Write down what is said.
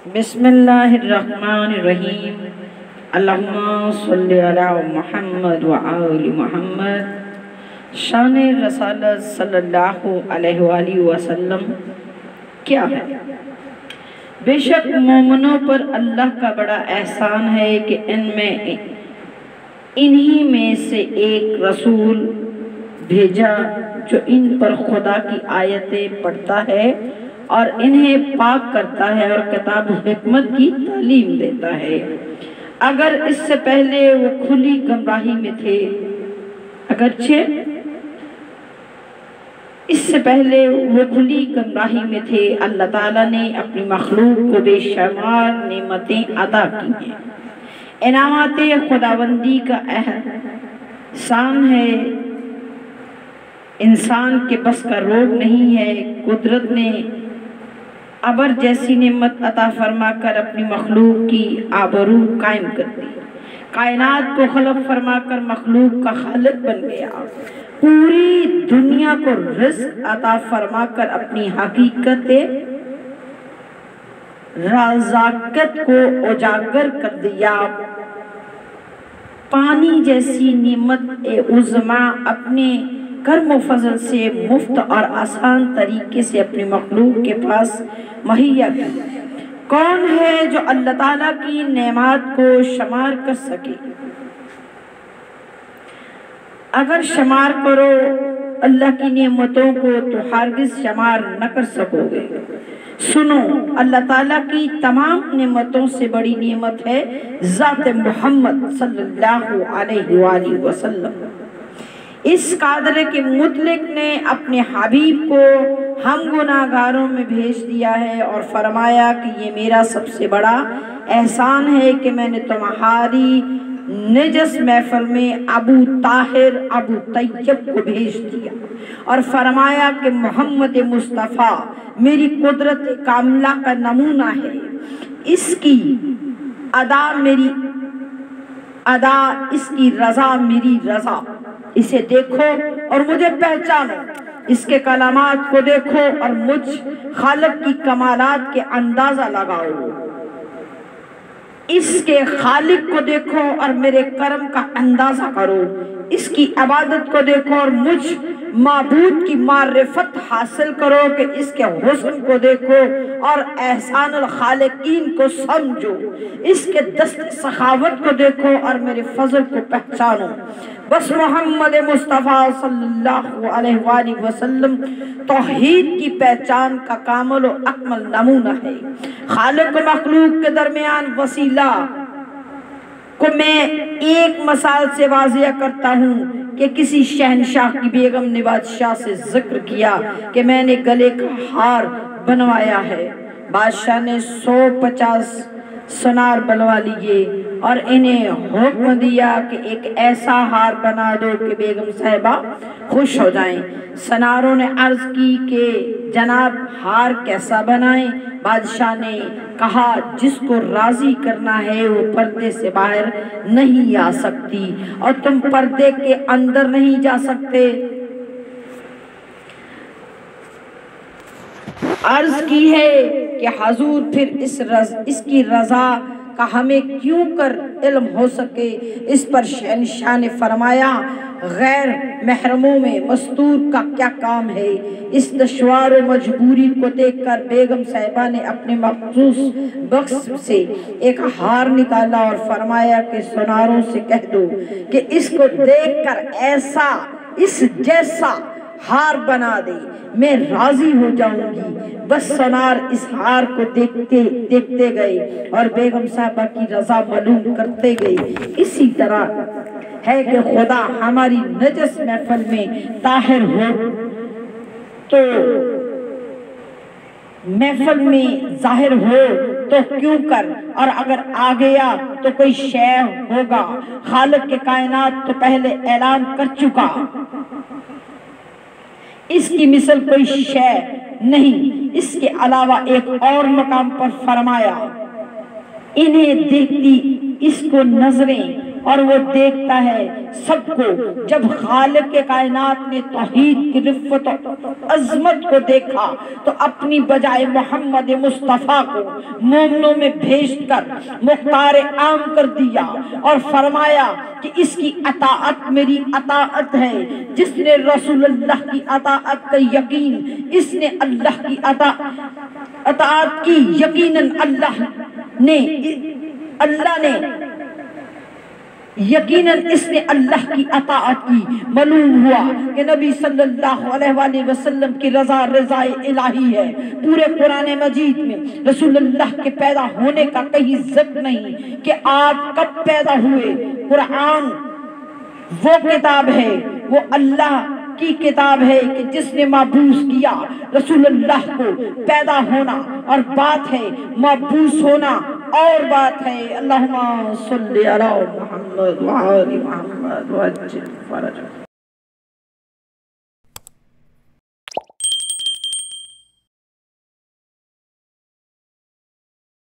بسم اللہ الرحمن الرحیم اللہم صلی علی محمد وآل محمد۔ شان رسالت صلی اللہ علیہ وآلہ وسلم کیا ہے؟ بے شک مومنوں پر اللہ کا بڑا احسان ہے کہ انہی میں سے ایک رسول بھیجا جو ان پر خدا کی آیتیں پڑھتا ہے اور انہیں پاک کرتا ہے اور کتاب و حکمت کی تعلیم دیتا ہے۔ اگر اس سے پہلے وہ کھلی گمراہی میں تھے، اللہ تعالیٰ نے اپنی مخلوق کو بے شمار نعمتیں عطا کی ہیں۔ انعامات خداوندی کا احسان ہے، انسان کے بس کا روگ نہیں ہے۔ قدرت نے ابر جیسی نعمت عطا فرما کر اپنی مخلوق کی آبرو قائم کر دی، کائنات کو خلق فرما کر مخلوق کا خالق بن گیا، پوری دنیا کو رزق عطا فرما کر اپنی حقیقت رزاقت کو اجاگر کر دیا۔ پانی جیسی نعمت عظمیٰ اپنے کرم و فضل سے مفت اور آسان طریقے سے اپنی مخلوق کے پاس مہیا کی۔ کون ہے جو اللہ تعالیٰ کی نعمات کو شمار کر سکے؟ اگر شمار کرو اللہ کی نعمتوں کو تو ہرگز شمار نہ کر سکو گے۔ سنو، اللہ تعالیٰ کی تمام نعمتوں سے بڑی نعمت ہے ذات محمد صلی اللہ علیہ وآلہ وسلم۔ اس قادر کے مطلق نے اپنے حبیب کو ہم گناہگاروں میں بھیج دیا ہے اور فرمایا کہ یہ میرا سب سے بڑا احسان ہے کہ میں نے تمہاری نجس محفل میں ابو طاہر ابو طیب کو بھیج دیا، اور فرمایا کہ محمد مصطفیٰ میری قدرت کاملہ کا نمونہ ہے، اس کی ادا میری ادا، اس کی رضا میری رضا۔ اسے دیکھو اور مجھے پہچانو، اس کے کلمات کو دیکھو اور مجھ خالق کی کمالات کے اندازہ لگاؤ، اس کے خالق کو دیکھو اور میرے کرم کا اندازہ کرو، اس کی عبادت کو دیکھو اور مجھ معبود کی معرفت حاصل کرو کہ اس کے حسن کو دیکھو اور احسان الخالقین کو سمجھو، اس کے دست سخاوت کو دیکھو اور میرے فضل کو پہچانو۔ بس محمد مصطفیٰ صلی اللہ علیہ وآلہ وسلم توحید کی پہچان کا کامل و اکمل نمونہ ہے۔ خالق و مخلوق کے درمیان وسیلہ کو میں ایک مثال سے واضح کرتا ہوں کہ کسی شہنشاہ کی بیگم نے بادشاہ سے ذکر کیا کہ میں نے گلے کا ہار بنوایا ہے۔ بادشاہ نے 150 سنار بلوا لیے اور انہیں حکم دیا کہ ایک ایسا ہار بنا دو کہ بیگم صاحبہ خوش ہو جائیں۔ سناروں نے عرض کی کہ جناب ہار کیسا بنائیں؟ بادشاہ نے کہا جس کو راضی کرنا ہے وہ پردے سے باہر نہیں آ سکتی اور تم پردے کے اندر نہیں جا سکتے۔ عرض کی ہے کہ حضور پھر اس کی رضا کا ہمیں کیوں کر علم ہو سکے؟ اس پر شہنشاہ نے فرمایا غیر محرموں میں مستور کا کیا کام ہے؟ اس دشوار و مجبوری کو دیکھ کر بیگم صاحبہ نے اپنے مخصوص بکس سے ایک ہار نکالا اور فرمایا کہ سناروں سے کہہ دو کہ اس کو دیکھ کر ایسا اس جیسا ہار بنا دے، میں راضی ہو جاؤں گی۔ بس سنار اس ہار کو دیکھتے گئے اور بیگم صاحبہ کی رضا معلوم کرتے گئے۔ اسی طرح ہے کہ خدا ہماری نجس محفل میں طاہر ہو تو محفل میں ظاہر ہو تو کیوں کر، اور اگر آ گیا تو کوئی شے ہوگا۔ خالق کے کائنات تو پہلے اعلان کر چکا، اس کی مثل کوئی شے نہیں۔ اس کے علاوہ ایک اور مقام پر فرمایا انہیں دیکھتی اس کو نظریں اور وہ دیکھتا ہے سب کو۔ جب خالق کے کائنات نے توحید کی رفت و عظمت کو دیکھا تو اپنی بجائے محمد مصطفیٰ کو مومنوں میں بھیج کر مختار عام کر دیا اور فرمایا کہ اس کی اطاعت میری اطاعت ہے۔ جس نے رسول اللہ کی اطاعت کا یقین، اس نے اللہ کی اطاعت کی، یقیناً اللہ نے اس نے اللہ کی اطاعت کی۔ معلوم ہوا کہ نبی صلی اللہ علیہ وآلہ وسلم کی رضا الہی ہے۔ پورے قرآن مجید میں رسول اللہ کے پیدا ہونے کا کہیں ذکر نہیں کہ آپ کب پیدا ہوئے۔ قرآن وہ کتاب ہے، وہ اللہ کی کتاب ہے کہ جس نے مبعوث کیا رسول اللہ کو۔ پیدا ہونا اور بات ہے، مبعوث ہونا اور بات ہے۔ اللہم صلی علی محمد وآل محمد وعجل فرجہ۔